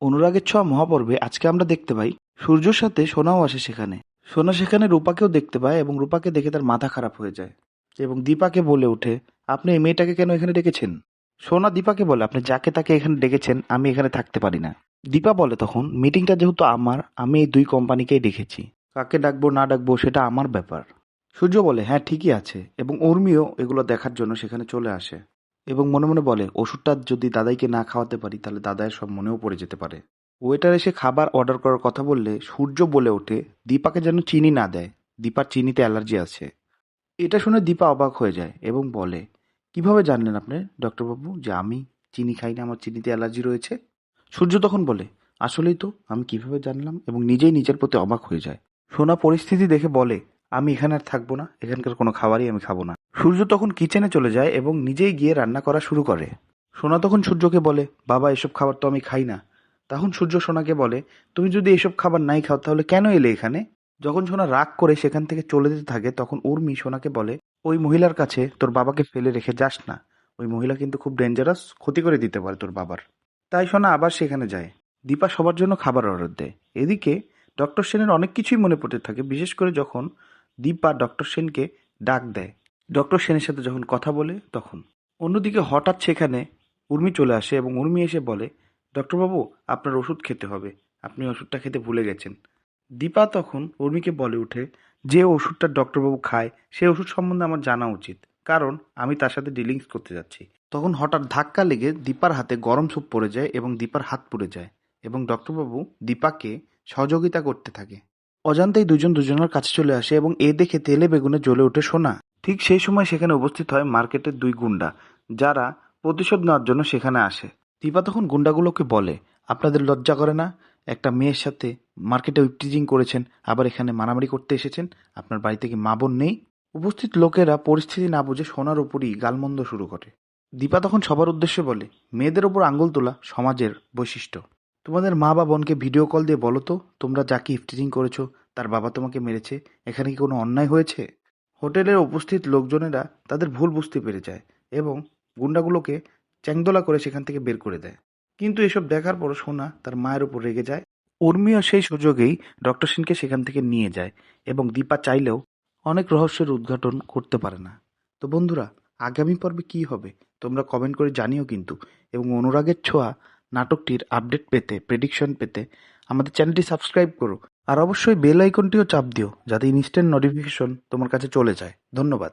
অনুরাগের ছোঁয়া মহাপর্বে আজকে আমরা দেখতে পাই সূর্যর সাথে সোনাও আসে সেখানে। সোনা সেখানে রূপাকেও দেখতে পায় এবং রূপাকে দেখে তার মাথা খারাপ হয়ে যায় এবং দীপাকে বলে ওঠে, আপনি এই মেয়েটাকে কেন এখানে ডেকেছেন? সোনা দীপাকে বলে, আপনি যাকে তাকে এখানে ডেকেছেন, আমি এখানে থাকতে পারি না। দীপা বলে তখন, মিটিংটা যেহেতু আমার, আমি এই দুই কোম্পানিকেই ডেকেছি, কাকে ডাকবো না ডাকবো সেটা আমার ব্যাপার। সূর্য বলে, হ্যাঁ ঠিকই আছে, এবং উর্মিও এগুলো দেখার জন্য সেখানে চলে আসে এবং মনে মনে বলে, ওষুধটা যদি দাদাইকে না খাওয়াতে পারি তাহলে দাদাইয়ের সব মনেও পড়ে যেতে পারে। ওয়েটার এসে খাবার অর্ডার করার কথা বললে সূর্য বলে ওঠে দীপাকে যেন চিনি না দেয়, দীপার চিনিতে অ্যালার্জি আছে। এটা শুনে দীপা অবাক হয়ে যায় এবং বলে, কিভাবে জানলেন আপনি ডক্টরবাবু যে আমি চিনি খাই না, আমার চিনিতে অ্যালার্জি রয়েছে? সূর্য তখন বলে, আসলেই তো আমি কিভাবে জানলাম, এবং নিজেই নিজের প্রতি অবাক হয়ে যায়। সোনা পরিস্থিতি দেখে বলে, আমি এখানে আর থাকবো না, এখানকার কোনো খাবারই আমি খাবো না। সূর্য তখন কিচেনে চলে যায় এবং নিজেই গিয়ে রান্না করা শুরু করে। সোনা তখন সূর্যকে বলে, বাবা এসব খাবার তো আমি খাই না। তখন সূর্য সোনাকে বলে, তুমি যদি এসব খাবার নাই খাও তাহলে কেন এলে এখানে? যখন সোনা রাগ করে সেখান থেকে চলে যেতে থাকে তখন উর্মি সোনাকে বলে, ওই মহিলার কাছে তোর বাবাকে ফেলে রেখে যাস না, ওই মহিলা কিন্তু খুব ডেঞ্জারাস, ক্ষতি করে দিতে পারে তোর বাবার। তাই সোনা আবার সেখানে যায়। দীপা সবার জন্য খাবার অর্ডার দেয়। এদিকে ডক্টর সেনের অনেক কিছুই মনে পড়তে থাকে, বিশেষ করে যখন দীপা ডক্টর সেনকে ডাক দেয়, ডক্টর সেনের সাথে যখন কথা বলে তখন। অন্যদিকে হঠাৎ সেখানে উর্মি চলে আসে এবং উর্মি এসে বলে, ডক্টরবাবু আপনার ওষুধ খেতে হবে, আপনি ওষুধটা খেতে ভুলে গেছেন। দীপা তখন উর্মিকে বলে ওঠে, যে ওষুধটা ডক্টরবাবু খায় সেই ওষুধ সম্বন্ধে আমার জানা উচিত, কারণ আমি তার সাথে ডিলিংস করতে যাচ্ছি। তখন হঠাৎ ধাক্কা লেগে দীপার হাতে গরম স্যুপ পড়ে যায় এবং দীপার হাত পুড়ে যায় এবং ডক্টরবাবু দীপাকে সহযোগিতা করতে থাকে। অজান্তেই দুজন দুজনের কাছে চলে আসে এবং এ দেখে তেলে বেগুনে জ্বলে ওঠে সোনা। ঠিক সেই সময় সেখানে উপস্থিত হয় মার্কেটের দুই গুন্ডা, যারা প্রতিশোধ নেওয়ার জন্য সেখানে আসে। দীপা তখন গুন্ডাগুলোকে বলে, আপনাদের লজ্জা করে না? একটা মেয়ের সাথে মার্কেটে ইপটিজিং করেছেন, আবার এখানে মারামারি করতে এসেছেন, আপনার বাড়িতে কি মা বোন নেই? উপস্থিত লোকেরা পরিস্থিতি না বুঝে সোনার উপরই গালমন্দ শুরু করে। দীপা তখন সবার উদ্দেশ্যে বলে, মেয়েদের ওপর আঙ্গুল তোলা সমাজের বৈশিষ্ট্য। তোমাদের মা বা বোনকে ভিডিও কল দিয়ে বলো তো, তোমরা যাকে ইফটিজিং করেছো তার বাবা তোমাকে মেরেছে, এখানে কি কোনো অন্যায় হয়েছে? হোটেলের উপস্থিত লোকজনেরা তাদের ভুল বুঝতে পেরে যায় এবং গুন্ডাগুলোকে চ্যাংদোলা করে সেখান থেকে বের করে দেয়। কিন্তু এসব দেখার পর সোনা তার মায়ের উপর রেগে যায়। উর্মিও সেই সুযোগেই ডক্টর সেনকে সেখান থেকে নিয়ে যায় এবং দীপা চাইলেও অনেক রহস্যের উদ্ঘাটন করতে পারে না। তো বন্ধুরা, আগামী পর্বে কি হবে তোমরা কমেন্ট করে জানিও কিন্তু, এবং অনুরাগের ছোঁয়া নাটকটির আপডেট পেতে, প্রেডিকশন পেতে আমাদের চ্যানেলটি সাবস্ক্রাইব করো, আর অবশ্যই বেল আইকনটিও চাপ দিও যাতে ইনস্ট্যান্ট নোটিফিকেশন তোমার কাছে চলে যায়। ধন্যবাদ।